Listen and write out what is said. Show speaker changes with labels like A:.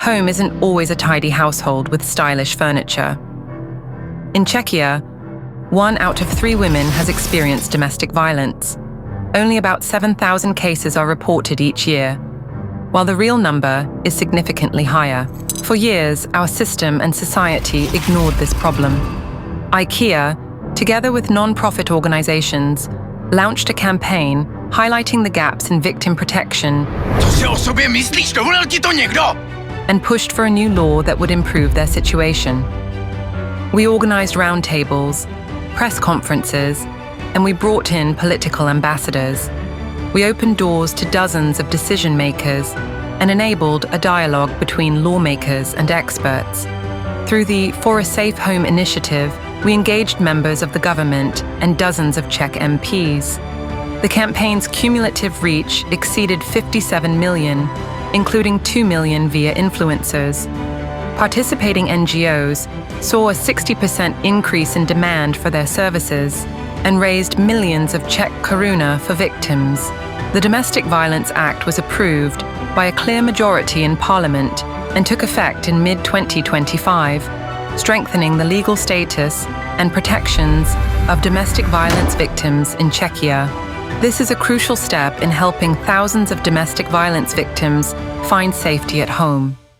A: home isn't always a tidy household with stylish furniture. In Czechia, 1 out of 3 women has experienced domestic violence. Only about 7,000 cases are reported each year, while the real number is significantly higher. For years, our system and society ignored this problem. IKEA, together with non-profit organizations, launched a campaign highlighting the gaps in victim protection and pushed for a new law that would improve their situation. We organized roundtables, press conferences, and we brought in political ambassadors. We opened doors to dozens of decision makers and enabled a dialogue between lawmakers and experts. Through the For a Safe Home initiative, we engaged members of the government and dozens of Czech MPs. The campaign's cumulative reach exceeded 57 million, including 2 million via influencers. Participating NGOs saw a 60% increase in demand for their services and raised millions of Czech koruna for victims. The Domestic Violence Act was approved by a clear majority in Parliament and took effect in mid-2025, strengthening the legal status and protections of domestic violence victims in Czechia. This is a crucial step in helping thousands of domestic violence victims find safety at home.